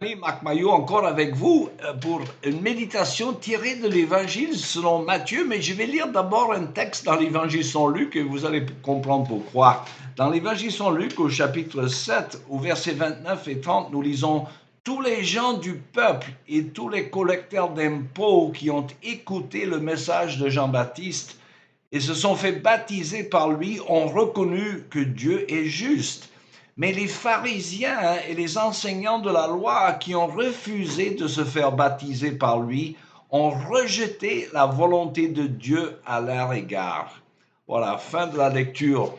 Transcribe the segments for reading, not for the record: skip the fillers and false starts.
Ami Marc Maillot, encore avec vous pour une méditation tirée de l'Évangile selon Matthieu, mais je vais lire d'abord un texte dans l'Évangile selon Luc et vous allez comprendre pourquoi. Dans l'Évangile selon Luc, au chapitre 7, au verset 29 et 30, nous lisons « Tous les gens du peuple et tous les collecteurs d'impôts qui ont écouté le message de Jean-Baptiste et se sont fait baptiser par lui ont reconnu que Dieu est juste. » Mais les pharisiens et les enseignants de la loi qui ont refusé de se faire baptiser par lui ont rejeté la volonté de Dieu à leur égard. Voilà, fin de la lecture.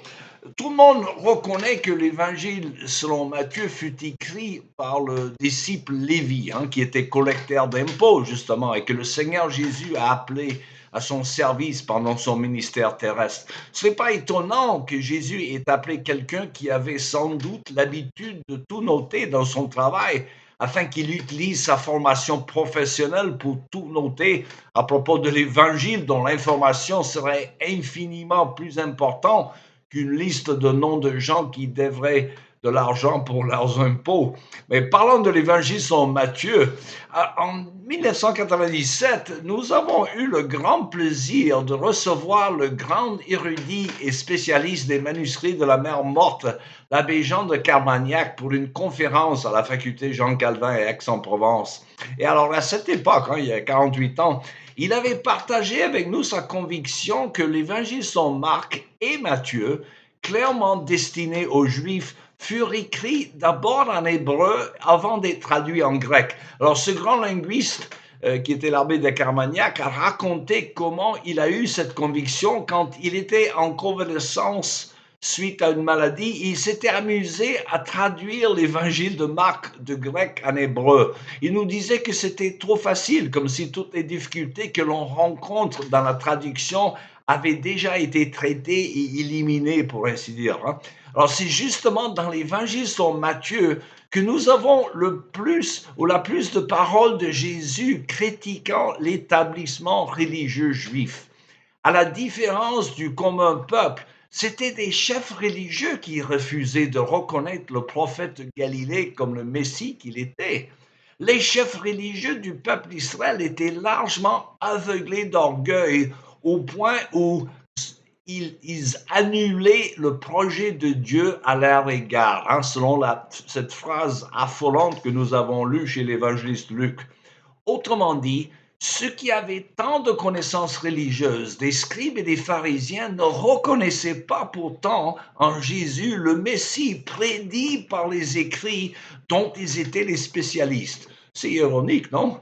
Tout le monde reconnaît que l'évangile selon Matthieu fut écrit par le disciple Lévi, qui était collecteur d'impôts justement, et que le Seigneur Jésus a appelé à son service pendant son ministère terrestre. Ce n'est pas étonnant que Jésus ait appelé quelqu'un qui avait sans doute l'habitude de tout noter dans son travail, afin qu'il utilise sa formation professionnelle pour tout noter à propos de l'évangile dont l'information serait infiniment plus importante qu'une liste de noms de gens qui devraient de l'argent pour leurs impôts. Mais parlons de l'évangile selon Matthieu. En 1997, nous avons eu le grand plaisir de recevoir le grand érudit et spécialiste des manuscrits de la mer morte, l'abbé Jean de Carmagnac, pour une conférence à la faculté Jean Calvin à Aix-en-Provence. Et alors, à cette époque, il y a 48 ans, il avait partagé avec nous sa conviction que l'évangile selon Marc et Matthieu, clairement destinés aux Juifs, furent écrits d'abord en hébreu avant d'être traduits en grec. Alors ce grand linguiste, qui était l'abbé de Carmagnac, a raconté comment il a eu cette conviction quand il était en convalescence suite à une maladie. Il s'était amusé à traduire l'évangile de Marc de grec en hébreu. Il nous disait que c'était trop facile, comme si toutes les difficultés que l'on rencontre dans la traduction avaient déjà été traitées et éliminées, pour ainsi dire. Alors c'est justement dans l'évangile selon Matthieu que nous avons le plus ou la plus de paroles de Jésus critiquant l'établissement religieux juif. À la différence du commun peuple, c'était des chefs religieux qui refusaient de reconnaître le prophète de Galilée comme le Messie qu'il était. Les chefs religieux du peuple d'Israël étaient largement aveuglés d'orgueil au point où ils annulaient le projet de Dieu à leur égard, selon cette phrase affolante que nous avons lue chez l'évangéliste Luc. Autrement dit, ceux qui avaient tant de connaissances religieuses, des scribes et des pharisiens, ne reconnaissaient pas pourtant en Jésus le Messie prédit par les écrits dont ils étaient les spécialistes. C'est ironique, non?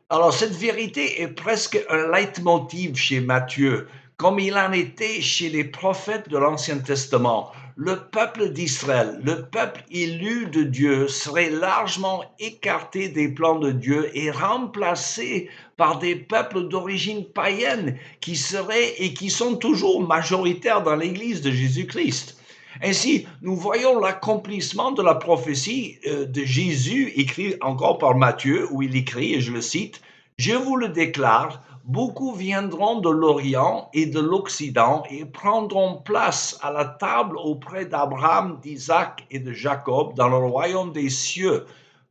Alors cette vérité est presque un leitmotiv chez Matthieu, comme il en était chez les prophètes de l'Ancien Testament. Le peuple d'Israël, le peuple élu de Dieu, serait largement écarté des plans de Dieu et remplacé par des peuples d'origine païenne qui seraient et qui sont toujours majoritaires dans l'Église de Jésus-Christ. Ainsi, nous voyons l'accomplissement de la prophétie de Jésus, écrit encore par Matthieu, où il écrit, et je le cite, « Je vous le déclare, beaucoup viendront de l'Orient et de l'Occident et prendront place à la table auprès d'Abraham, d'Isaac et de Jacob dans le royaume des cieux.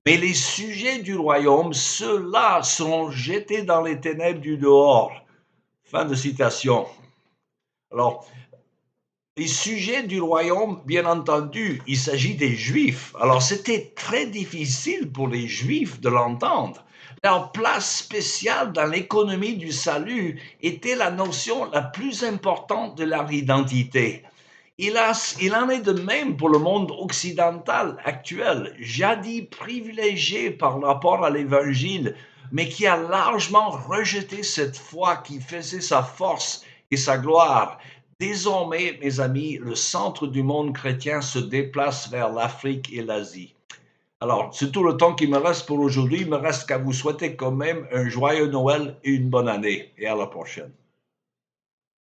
Mais les sujets du royaume, ceux-là seront jetés dans les ténèbres du dehors. » Fin de citation. Alors, les sujets du royaume, bien entendu, il s'agit des Juifs. Alors, c'était très difficile pour les Juifs de l'entendre. Leur place spéciale dans l'économie du salut était la notion la plus importante de leur identité. Il en est de même pour le monde occidental actuel, jadis privilégié par rapport à l'Évangile, mais qui a largement rejeté cette foi qui faisait sa force et sa gloire. Désormais, mes amis, le centre du monde chrétien se déplace vers l'Afrique et l'Asie. Alors, c'est tout le temps qu'il me reste pour aujourd'hui. Il me reste qu'à vous souhaiter quand même un joyeux Noël et une bonne année. Et à la prochaine.